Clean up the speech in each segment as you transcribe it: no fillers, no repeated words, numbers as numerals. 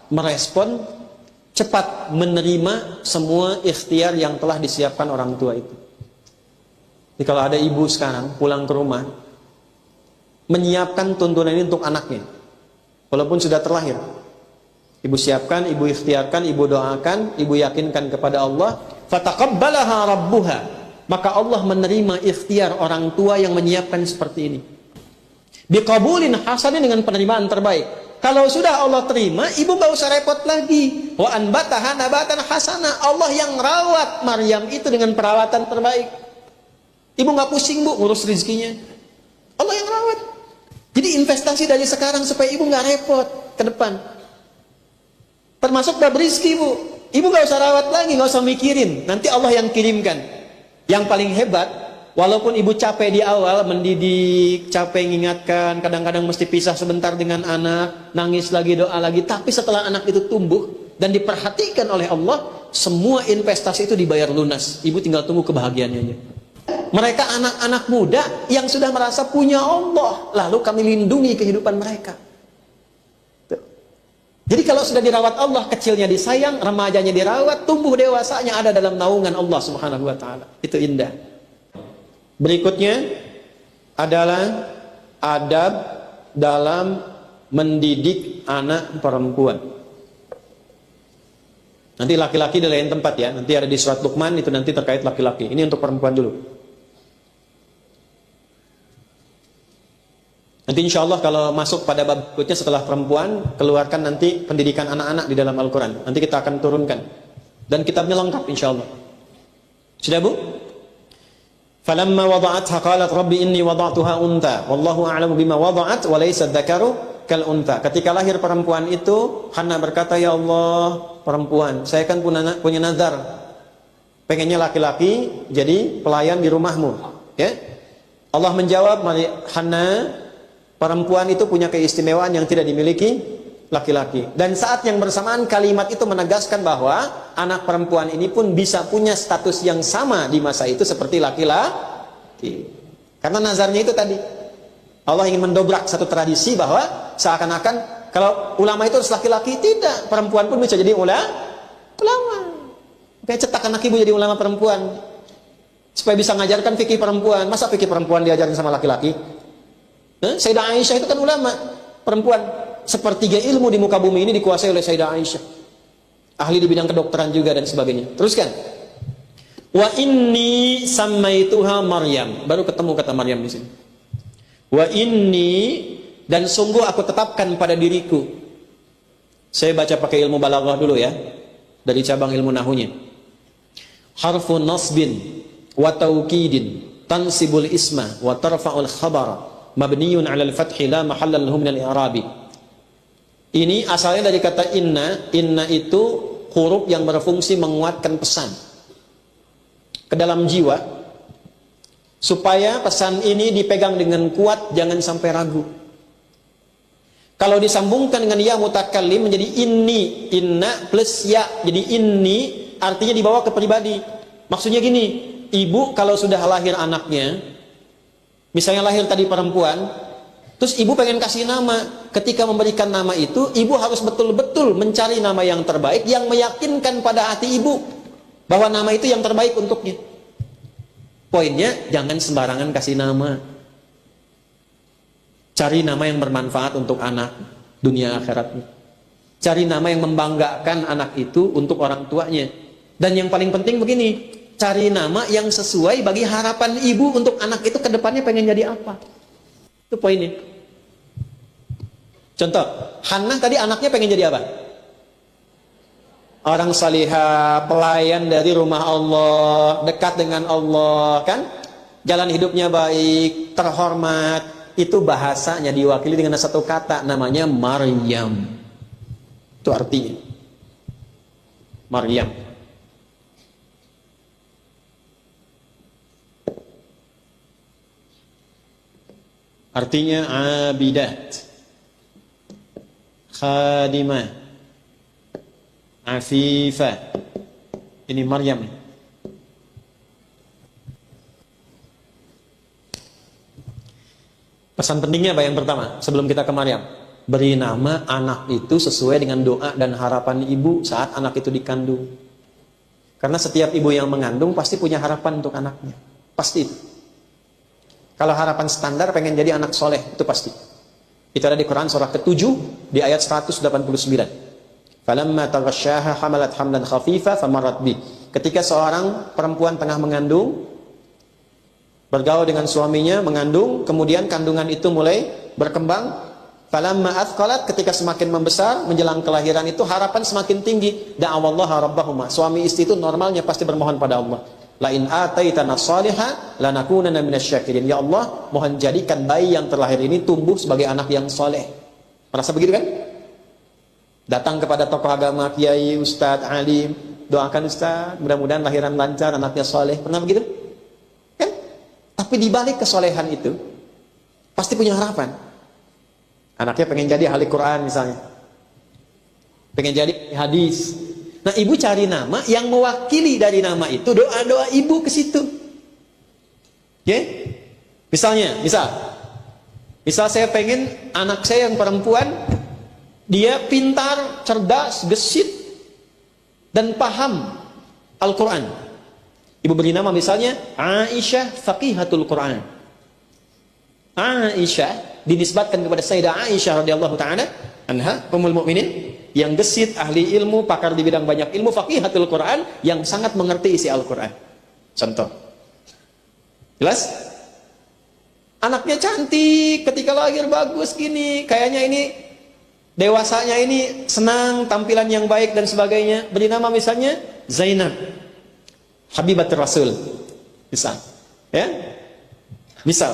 merespon, cepat menerima semua ikhtiar yang telah disiapkan orang tua itu. Jadi kalau ada ibu sekarang pulang ke rumah, menyiapkan tuntunan ini untuk anaknya, walaupun sudah terlahir, ibu siapkan, ibu ikhtiarkan, ibu doakan, ibu yakinkan kepada Allah, fataqabbalaha rabbuha, maka Allah menerima ikhtiar orang tua yang menyiapkan seperti ini. Biqabulin hasanin, dengan penerimaan terbaik. Kalau sudah Allah terima, ibu gak usah repot lagi. Wa anbataha nabatan hasana, Allah yang rawat Maryam itu dengan perawatan terbaik. Ibu gak pusing bu ngurus rezekinya, Allah yang rawat. Jadi investasi dari sekarang supaya ibu gak repot ke depan. Termasuk bab rezeki bu, ibu gak usah rawat lagi, gak usah mikirin, nanti Allah yang kirimkan. Yang paling hebat, walaupun ibu capek di awal mendidik, capek mengingatkan, kadang-kadang mesti pisah sebentar dengan anak, nangis lagi, doa lagi, tapi setelah anak itu tumbuh dan diperhatikan oleh Allah, semua investasi itu dibayar lunas. Ibu tinggal tunggu kebahagiaannya aja. Mereka anak-anak muda yang sudah merasa punya Allah, lalu kami lindungi kehidupan mereka. Jadi kalau sudah dirawat Allah, kecilnya disayang, remajanya dirawat, tumbuh dewasanya ada dalam naungan Allah Subhanahu wa taala. Itu indah. Berikutnya adalah adab dalam mendidik anak perempuan. Nanti laki-laki di lain tempat ya. Nanti ada di surat Luqman, itu nanti terkait laki-laki. Ini untuk perempuan dulu. Nanti insya Allah kalau masuk pada bab berikutnya setelah perempuan, keluarkan nanti pendidikan anak-anak di dalam Al-Quran. Nanti kita akan turunkan. Dan kitabnya lengkap insya Allah. Sudah bu? Falamma wada'atha qalat rabbi inni wada'tuha unta wallahu a'lamu bima wada'at wa laysa dzakaru kal unta. Ketika lahir perempuan itu, Hana berkata, ya Allah, perempuan, saya kan punya nazar, pengennya laki-laki jadi pelayan di rumahmu, ya. Allah menjawab, Hana, perempuan itu punya keistimewaan yang tidak dimiliki laki-laki. Dan saat yang bersamaan kalimat itu menegaskan bahwa anak perempuan ini pun bisa punya status yang sama di masa itu seperti laki-laki. Karena nazarnya itu tadi. Allah ingin mendobrak satu tradisi bahwa seakan-akan kalau ulama itu harus laki-laki, tidak. Perempuan pun bisa jadi ulama. Kayak cetak anak ibu jadi ulama perempuan. Supaya bisa mengajarkan fikih perempuan. Masa fikih perempuan diajarin sama laki-laki? Sayyidah Aisyah itu kan ulama perempuan. Sepertiga ilmu di muka bumi ini dikuasai oleh Sayyidah Aisyah, ahli di bidang kedokteran juga dan sebagainya. Teruskan, wa inni sammaituha Maryam, baru ketemu kata Maryam di sini. Wa inni, dan sungguh aku tetapkan pada diriku. Saya baca pakai ilmu balaghah dulu ya, dari cabang ilmu nahunya. Harfu nasbin wa taukidin tansibul isma wa tarfa'ul khabara mabniyun 'alal fathi la mahalla lahu minal i'rabi. Ini asalnya dari kata inna. Inna itu huruf yang berfungsi menguatkan pesan ke dalam jiwa, supaya pesan ini dipegang dengan kuat, jangan sampai ragu. Kalau disambungkan dengan ya mutakallim menjadi inni, inna plus ya, jadi inni artinya dibawa ke pribadi. Maksudnya gini, ibu kalau sudah lahir anaknya, misalnya lahir tadi perempuan, terus ibu pengen kasih nama. Ketika memberikan nama itu, ibu harus betul-betul mencari nama yang terbaik, yang meyakinkan pada hati ibu bahwa nama itu yang terbaik untuknya. Poinnya, jangan sembarangan kasih nama. Cari nama yang bermanfaat untuk anak dunia akhiratnya. Cari nama yang membanggakan anak itu untuk orang tuanya. Dan yang paling penting begini, cari nama yang sesuai bagi harapan ibu untuk anak itu ke depannya pengen jadi apa. Itu poinnya. Contoh, Hannah tadi anaknya pengen jadi apa? Orang salihah, pelayan dari rumah Allah, dekat dengan Allah, kan? Jalan hidupnya baik, terhormat. Itu bahasanya diwakili dengan satu kata, namanya Maryam. Itu artinya Maryam. Artinya abidat, khadimah, afifah. Ini Maryam. Pesan pentingnya apa yang pertama sebelum kita ke Maryam? beri nama anak itu sesuai dengan doa dan harapan ibu saat anak itu dikandung. Karena setiap ibu yang mengandung pasti punya harapan untuk anaknya. Pasti itu. Kalau harapan standar pengen jadi anak soleh, itu pasti. Itu ada di Quran surah ke-7 di ayat 189. Falamma taghasyaha hamalat hamlan khafifa famarrat bi. Ketika seorang perempuan tengah mengandung, bergaul dengan suaminya, mengandung, kemudian kandungan itu mulai berkembang. Falamma athqalat, ketika semakin membesar menjelang kelahiran itu harapan semakin tinggi. Da'awallaha rabbahuma. Suami istri itu normalnya pasti bermohon pada Allah. La in ataitana shaliha lanakunanna minasyakirin. Ya Allah, mohon jadikan bayi yang terlahir ini tumbuh sebagai anak yang soleh. Merasa begitu kan? Datang kepada tokoh agama, kiai, ustadz, alim, doakan ustadz, mudah-mudahan lahiran lancar, anaknya soleh. Pernah begitu? Kan? Tapi dibalik kesolehan itu pasti punya harapan. Anaknya pengen jadi ahli Quran misalnya, pengen jadi hadis. Nah, ibu cari nama yang mewakili dari nama itu, doa-doa ibu ke situ. Oke? Misalnya, misal saya pengen anak saya yang perempuan, dia pintar, cerdas, gesit, dan paham Al-Quran. Ibu beri nama misalnya Aisyah Faqihatul Quran. Aisyah dinisbatkan kepada Sayyidah Aisyah radhiyallahu taala anha, ummul mukminin, yang gesit, ahli ilmu, pakar di bidang banyak ilmu, faqihatul Quran, yang sangat mengerti isi Al-Quran. Contoh. Jelas? Anaknya cantik, ketika lahir bagus gini, kayaknya ini dewasanya ini senang, tampilan yang baik dan sebagainya. Beri nama misalnya Zainab Habibatur Rasul. Misal. Ya? Misal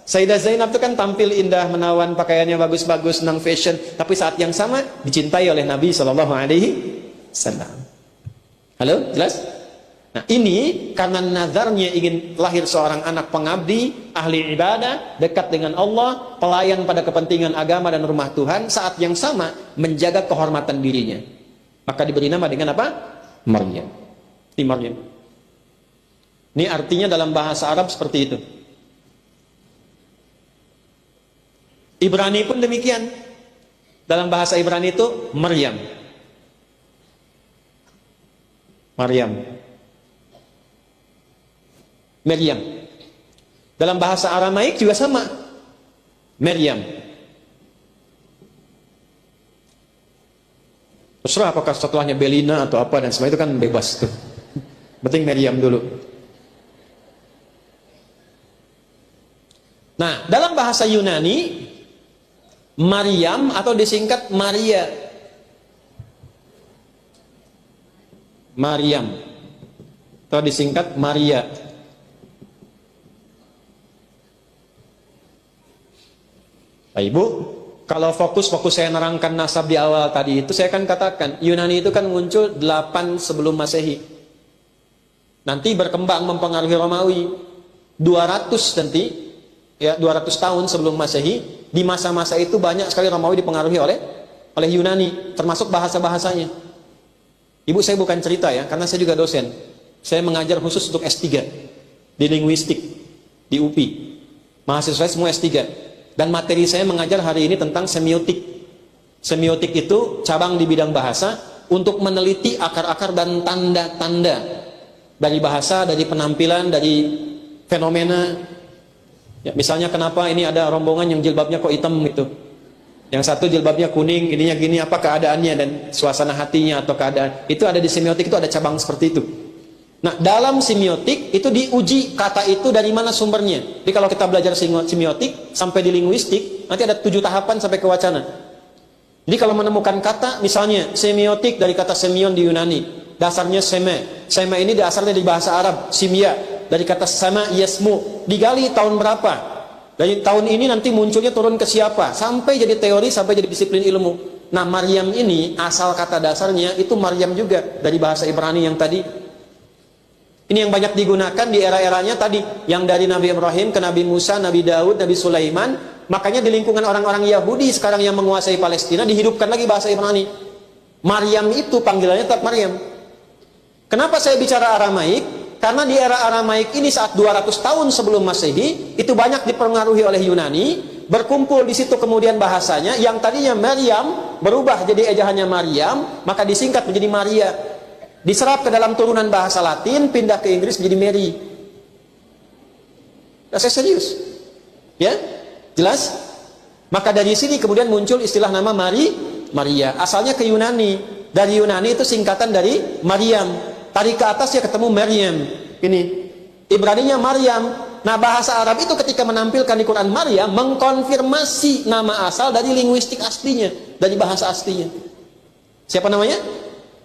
Sayyidah Zainab itu kan tampil indah, menawan, pakaiannya bagus-bagus, senang fashion, tapi saat yang sama dicintai oleh Nabi SAW. Halo, jelas? Nah, ini karena nazarnya ingin lahir seorang anak pengabdi, ahli ibadah, dekat dengan Allah, pelayan pada kepentingan agama dan rumah Tuhan, saat yang sama menjaga kehormatan dirinya. Maka diberi nama dengan apa? Maryam. Ini Maryam. Ini artinya dalam bahasa Arab seperti itu. Ibrani pun demikian. Dalam bahasa Ibrani itu Maryam. Maryam. Maryam. Dalam bahasa Aramaik juga sama. Maryam. Terserah apakah setelahnya Belina atau apa dan sebagainya, itu kan bebas tuh. Penting Maryam dulu. Nah, dalam bahasa Yunani Maryam atau disingkat Maria. Maryam atau disingkat Maria. Nah, Ibu, kalau fokus saya nerangkan nasab di awal tadi itu, saya akan katakan Yunani itu kan muncul 8 sebelum Masehi. Nanti berkembang mempengaruhi Romawi 200 nanti, ya 200 tahun sebelum Masehi. Di masa-masa itu banyak sekali Romawi dipengaruhi oleh Yunani, termasuk bahasa-bahasanya. Ibu, saya bukan cerita ya, karena saya juga dosen. Saya mengajar khusus untuk S3 di linguistik di UPI. Mahasiswa saya semua S3. Dan materi saya mengajar hari ini tentang semiotik. Semiotik itu cabang di bidang bahasa untuk meneliti akar-akar dan tanda-tanda dari bahasa, dari penampilan, dari fenomena. Ya, misalnya kenapa ini ada rombongan yang jilbabnya kok hitam gitu, yang satu jilbabnya kuning, ininya gini, apa keadaannya dan suasana hatinya atau keadaan itu ada di semiotik, itu ada cabang seperti itu. Nah, dalam semiotik itu diuji kata itu dari mana sumbernya. Jadi kalau kita belajar semiotik sampai di linguistik nanti ada 7 tahapan sampai ke wacana. Jadi kalau menemukan kata, misalnya semiotik dari kata semion di Yunani, dasarnya seme ini dasarnya di bahasa Arab, simia dari kata sama yasmu, digali tahun berapa, dari tahun ini nanti munculnya turun ke siapa, sampai jadi teori, sampai jadi disiplin ilmu. Nah, Maryam ini asal kata dasarnya itu Maryam juga dari bahasa Ibrani yang tadi. Ini yang banyak digunakan di era-eranya tadi, yang dari Nabi Ibrahim ke Nabi Musa, Nabi Daud, Nabi Sulaiman. Makanya di lingkungan orang-orang Yahudi sekarang yang menguasai Palestina dihidupkan lagi bahasa Ibrani. Maryam itu panggilannya tetap Maryam. Kenapa saya bicara Aramaik? Karena di era Aramaik ini saat 200 tahun sebelum Masehi itu banyak dipengaruhi oleh Yunani, berkumpul di situ, kemudian bahasanya yang tadinya Maryam berubah jadi ejaannya Maryam, maka disingkat menjadi Maria. Diserap ke dalam turunan bahasa Latin, pindah ke Inggris menjadi Mary. Saya serius. Ya? Jelas? Maka dari sini kemudian muncul istilah nama Maria. Asalnya ke Yunani. Dari Yunani itu singkatan dari Maryam. Tarik ke atas ya ketemu Maryam. Ini. Ibraninya Maryam. Nah, bahasa Arab itu ketika menampilkan di Quran Maryam mengkonfirmasi nama asal dari linguistik aslinya, dari bahasa aslinya. Siapa namanya?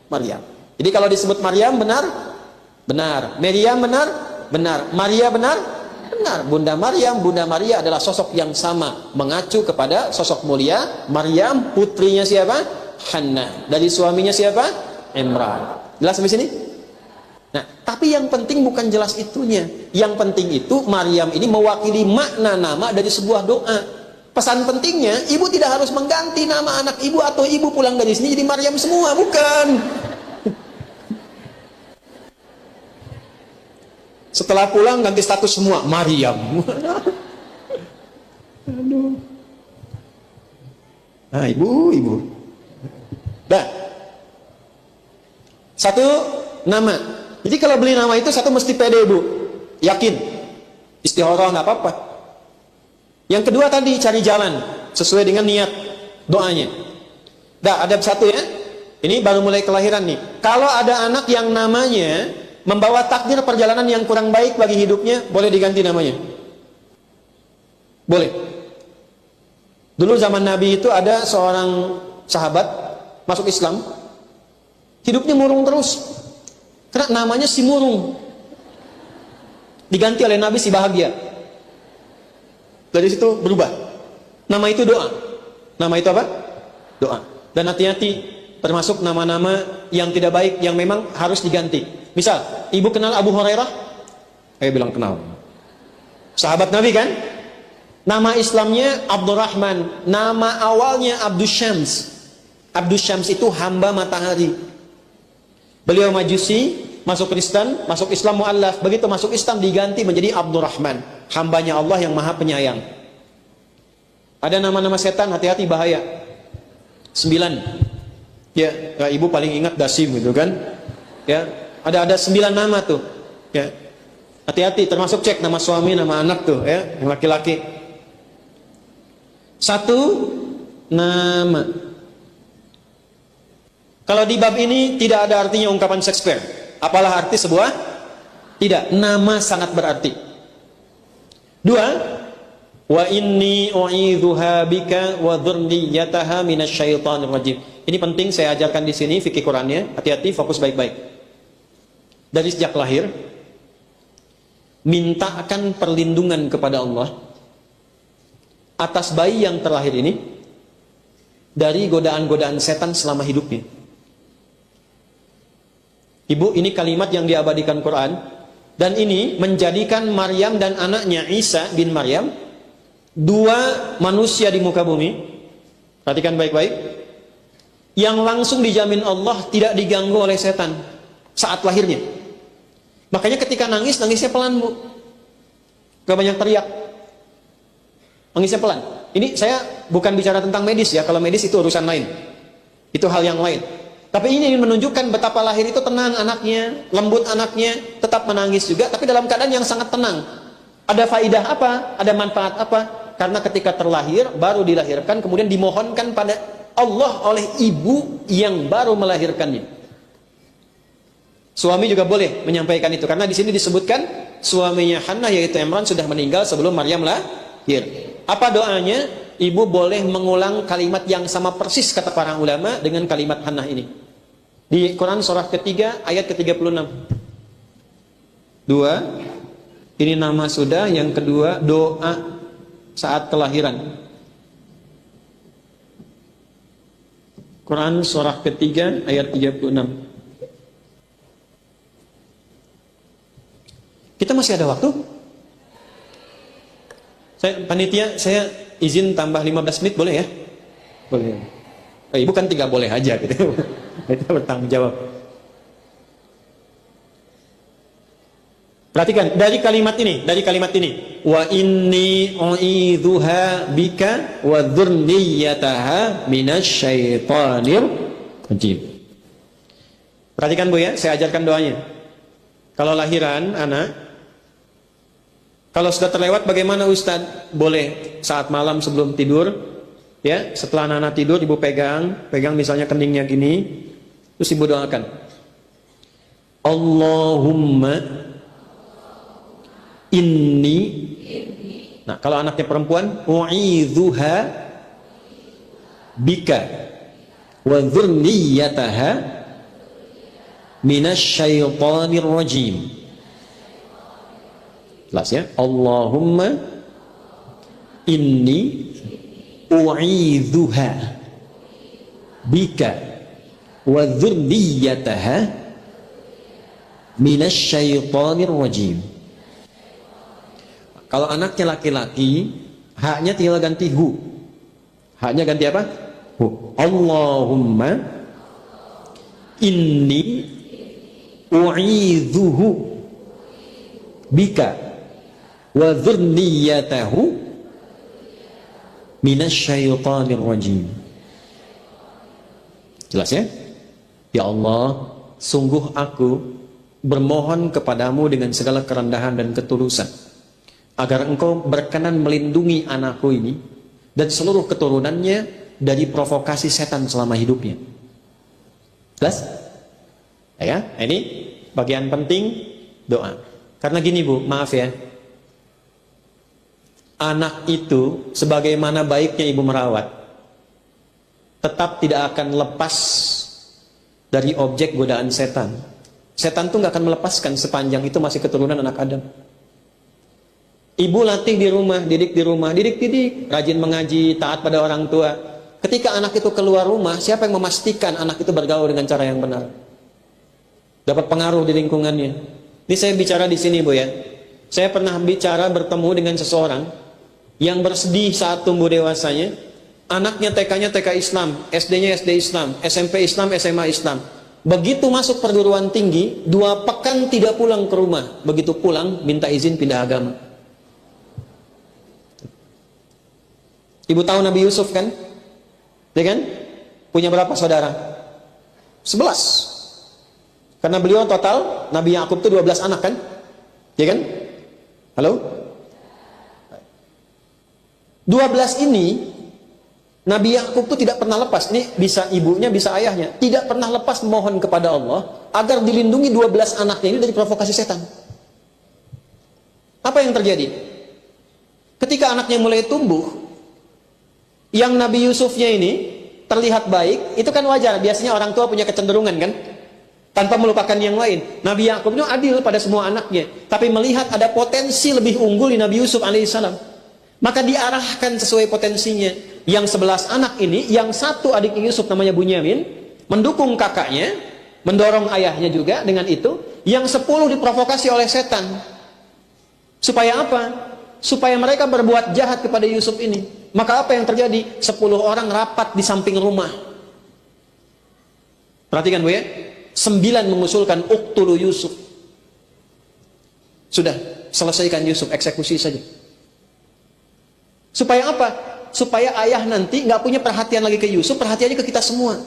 Maryam. Jadi kalau disebut Maryam benar? Benar. Maryam benar? Benar. Maria benar? Benar. Bunda Maryam, Bunda Maria adalah sosok yang sama, mengacu kepada sosok mulia Maryam, putrinya siapa? Hannah. Dari suaminya siapa? Imran. Jelas sampai sini? Nah, tapi yang penting bukan jelas itunya. Yang penting itu Maryam ini mewakili makna nama dari sebuah doa. Pesan pentingnya, ibu tidak harus mengganti nama anak ibu atau ibu pulang dari sini jadi Maryam semua, bukan. Setelah pulang ganti status semua Maryam. Aduh. Nah, ibu. Dah. Satu nama. Jadi kalau beli nama itu satu mesti pede, Bu. Yakin. Istikharah nggak apa-apa. Yang kedua tadi cari jalan sesuai dengan niat doanya. Dah, ada satu ya. Ini baru mulai kelahiran nih. Kalau ada anak yang namanya membawa takdir perjalanan yang kurang baik bagi hidupnya, boleh diganti namanya. Boleh. Dulu zaman Nabi itu ada seorang sahabat masuk Islam, hidupnya murung terus. Karena namanya si murung. Diganti oleh Nabi si bahagia. Dari situ berubah. Nama itu doa. Nama itu apa? Doa. Dan hati-hati termasuk nama-nama yang tidak baik yang memang harus diganti. Misal, ibu kenal Abu Hurairah? Saya bilang kenal. Sahabat Nabi kan? Nama Islamnya Abdurrahman. Nama awalnya Abdus Syams. Abdus Syams itu hamba matahari. Beliau Majusi, masuk Kristen, masuk Islam mu'allaf. Begitu masuk Islam diganti menjadi Abdurrahman, hambanya Allah yang maha penyayang. Ada nama-nama setan, hati-hati bahaya. 9. Ya, ibu paling ingat Dasim gitu kan? Ya, ada 9 nama tuh. Ya. Hati-hati, termasuk cek nama suami, nama anak tuh ya, yang laki-laki. 1 nama. Kalau di bab ini tidak ada artinya ungkapan Shakespeare. Apalah arti sebuah? Tidak, nama sangat berarti. 2, wa inni u'idzuha bika wa dzurriyyataha minasyaitonir rajim. Ini penting saya ajarkan di sini fikih Qur'annya. Hati-hati, fokus baik-baik. Dari sejak lahir mintakan perlindungan kepada Allah atas bayi yang terlahir ini dari godaan-godaan setan selama hidupnya. Ibu, ini kalimat yang diabadikan Quran, dan ini menjadikan Maryam dan anaknya Isa bin Maryam 2 manusia di muka bumi. Perhatikan baik-baik, yang langsung dijamin Allah tidak diganggu oleh setan saat lahirnya. Makanya ketika nangis, nangisnya pelan, Bu. Gak banyak teriak. Nangisnya pelan. Ini saya bukan bicara tentang medis ya. Kalau medis itu urusan lain. Itu hal yang lain. Tapi ini menunjukkan betapa lahir itu tenang anaknya, lembut anaknya, tetap menangis juga, tapi dalam keadaan yang sangat tenang. Ada faidah apa? Ada manfaat apa? Karena ketika terlahir, baru dilahirkan, kemudian dimohonkan pada Allah oleh ibu yang baru melahirkannya. Suami juga boleh menyampaikan itu, karena di sini disebutkan suaminya Hannah yaitu Imran sudah meninggal sebelum Maryam lahir. Apa doanya? Ibu boleh mengulang kalimat yang sama persis kata para ulama dengan kalimat Hannah ini. Di Quran surah ketiga ayat ke-36. 2, ini nama sudah. Yang kedua, doa saat kelahiran. Quran surah ketiga ayat 36. Kita masih ada waktu? Panitia, saya izin tambah 15 menit boleh ya? Boleh. Ibu kan tinggal boleh aja gitu. Kita bertanggung jawab. Perhatikan dari kalimat ini. Wa inni u'idzuha bika wa dzurriyyataha minasyaitonir rajim. Perhatikan Bu ya, saya ajarkan doanya. Kalau lahiran anak, kalau sudah terlewat bagaimana Ustaz? Boleh saat malam sebelum tidur, ya, setelah anak tidur ibu pegang misalnya keningnya gini, terus ibu doakan. Allahumma inni. Nah, kalau anaknya perempuan, u'idzuha bika wa dzurriyyataha minasyaitonir rajim. Jelas ya? Allahumma inni u'idzuha bika wa dzurriyyataha minasyaitonir rajim. Kalau anaknya laki-laki, haknya tinggal ganti hu. Haknya ganti apa? Hu. Allahumma inni u'idzuhu bika wa dzurriyyatahu minasyaitonir rajim. Jelas ya? Ya Allah, sungguh aku bermohon kepadamu dengan segala kerendahan dan ketulusan agar engkau berkenan melindungi anakku ini dan seluruh keturunannya dari provokasi setan selama hidupnya. Jelas? Ya, ini bagian penting doa. Karena gini Bu, maaf ya, anak itu sebagaimana baiknya ibu merawat, tetap tidak akan lepas dari objek godaan setan. Setan tuh gak akan melepaskan sepanjang itu masih keturunan anak Adam. Ibu latih di rumah, didik, rajin mengaji, taat pada orang tua. Ketika anak itu keluar rumah, siapa yang memastikan anak itu bergaul dengan cara yang benar? Dapat pengaruh di lingkungannya. Ini saya bicara di sini Bu ya. Saya pernah bicara bertemu dengan seseorang yang bersedih saat tumbuh dewasanya. Anaknya TK-nya TK Islam, SD-nya SD Islam, SMP Islam, SMA Islam. Begitu masuk perguruan tinggi, 2 pekan tidak pulang ke rumah. Begitu pulang, minta izin pindah agama. Ibu tahu Nabi Yusuf kan? Ya kan? Punya berapa saudara? 11. Karena beliau total, Nabi Yakub itu 12 anak kan? Ya kan? Halo? 12 ini, Nabi Yakub itu tidak pernah lepas. Ini bisa ibunya, bisa ayahnya. Tidak pernah lepas memohon kepada Allah agar dilindungi 12 anaknya ini dari provokasi setan. Apa yang terjadi? Ketika anaknya mulai tumbuh, yang Nabi Yusufnya ini terlihat baik, itu kan wajar. Biasanya orang tua punya kecenderungan kan? Tanpa melupakan yang lain. Nabi Yakub itu adil pada semua anaknya. Tapi melihat ada potensi lebih unggul di Nabi Yusuf alaihissalam, maka diarahkan sesuai potensinya. Yang 11 anak ini, yang satu adik Yusuf namanya Bunyamin, mendukung kakaknya, mendorong ayahnya juga dengan itu. Yang 10 diprovokasi oleh setan. Supaya apa? Supaya mereka berbuat jahat kepada Yusuf ini. Maka apa yang terjadi? 10 orang rapat di samping rumah. Perhatikan Bu ya. 9 mengusulkan uqtulu Yusuf. Sudah, selesaikan Yusuf, eksekusi saja. Supaya apa? Supaya ayah nanti nggak punya perhatian lagi ke Yusuf, perhatiannya ke kita semua.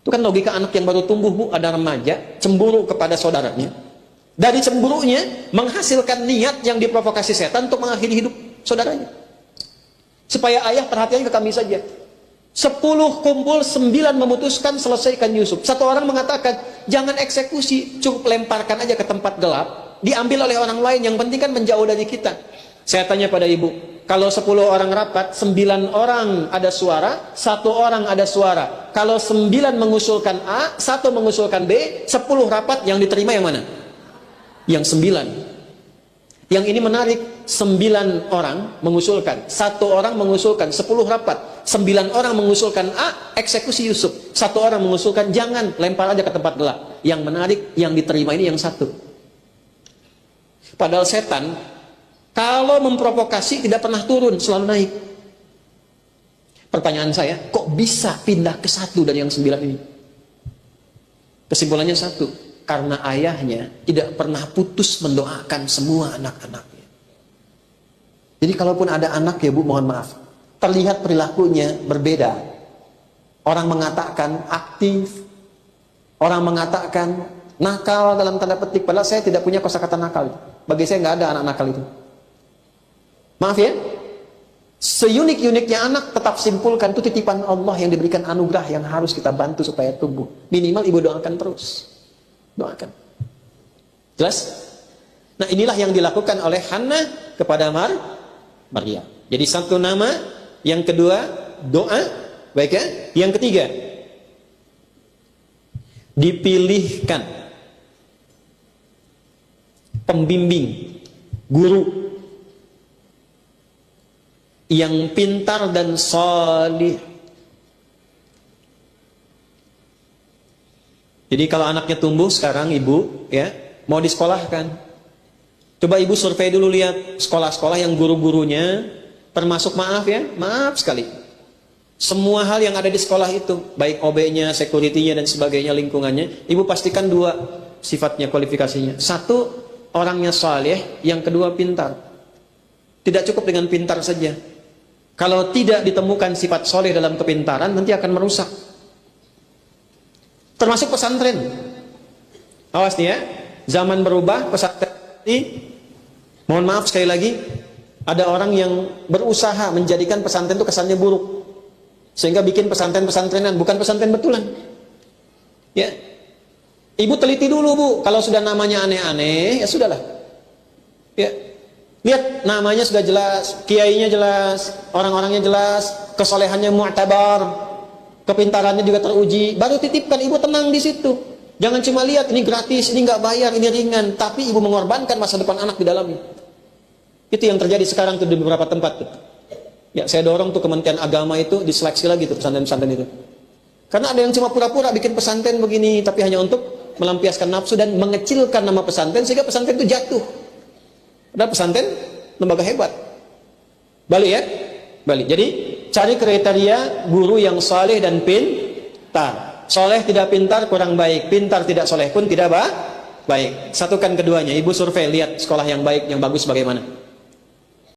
Itu kan logika anak yang baru tumbuh Bu, ada remaja, cemburu kepada saudaranya. Dari cemburunya menghasilkan niat yang diprovokasi setan untuk mengakhiri hidup saudaranya. Supaya ayah perhatiannya ke kami saja. 10 kumpul, 9 memutuskan selesaikan Yusuf. Satu orang mengatakan, jangan eksekusi, cukup lemparkan aja ke tempat gelap, diambil oleh orang lain, yang penting kan menjauh dari kita. Saya tanya pada ibu, kalau 10 orang rapat, 9 orang ada suara, 1 orang ada suara. Kalau 9 mengusulkan A, 1 mengusulkan B, 10 rapat, yang diterima yang mana? Yang 9. Yang ini menarik, 9 orang mengusulkan, 1 orang mengusulkan, 10 rapat, 9 orang mengusulkan A, eksekusi Yusuf. 1 orang mengusulkan jangan, lempar aja ke tempat gelap. Yang menarik, yang diterima ini yang 1. Padahal setan, kalau memprovokasi tidak pernah turun, selalu naik. Pertanyaan saya, kok bisa pindah ke 1 dari yang 9 ini? Kesimpulannya 1. Karena ayahnya tidak pernah putus mendoakan semua anak-anaknya. Jadi kalaupun ada anak ya Bu, mohon maaf, terlihat perilakunya berbeda. Orang mengatakan aktif, orang mengatakan nakal dalam tanda petik, padahal saya tidak punya kosakata nakal. Bagi saya nggak ada anak nakal itu. Maaf ya, seunik-uniknya anak tetap simpulkan itu titipan Allah yang diberikan anugerah yang harus kita bantu supaya tumbuh. Minimal ibu doakan terus. Doakan. Jelas? Nah inilah yang dilakukan oleh Hannah kepada Maryam. Jadi satu nama, yang kedua doa, baik ya? Yang ketiga dipilihkan pembimbing, guru yang pintar dan salih. Jadi kalau anaknya tumbuh sekarang ibu ya mau disekolahkan, coba ibu survei dulu, lihat sekolah-sekolah yang guru-gurunya termasuk maaf sekali, semua hal yang ada di sekolah itu baik OB-nya, security-nya dan sebagainya, lingkungannya, ibu pastikan dua sifatnya, kualifikasinya. Satu, orangnya saleh, yang kedua pintar. Tidak cukup dengan pintar saja. Kalau tidak ditemukan sifat soleh dalam kepintaran, nanti akan merusak. Termasuk pesantren. Awas nih ya, zaman berubah, pesantren ini, mohon maaf sekali lagi, ada orang yang berusaha menjadikan pesantren itu kesannya buruk, sehingga bikin pesantren-pesantrenan, bukan pesantren betulan. Ya, ibu teliti dulu Bu, kalau sudah namanya aneh-aneh, ya sudahlah. Ya, lihat namanya sudah jelas, kiainya jelas, orang-orangnya jelas, kesolehannya mu'tabar, kepintarannya juga teruji, baru titipkan. Ibu tenang di situ. Jangan cuma lihat ini gratis, ini nggak bayar, ini ringan, tapi ibu mengorbankan masa depan anak di dalamnya. Itu yang terjadi sekarang tuh di beberapa tempat tuh. Ya, saya dorong tuh Kementerian Agama itu diseleksi lagi tuh pesantren-pesantren itu. Karena ada yang cuma pura-pura bikin pesantren begini, tapi hanya untuk melampiaskan nafsu dan mengecilkan nama pesantren sehingga pesantren itu jatuh. Padahal pesantren lembaga hebat. Balik ya, balik. Jadi cari kriteria guru yang saleh dan pintar. Soleh tidak pintar kurang baik, pintar tidak soleh pun tidak baik. Satukan keduanya. Ibu survei, lihat sekolah yang baik, yang bagus bagaimana.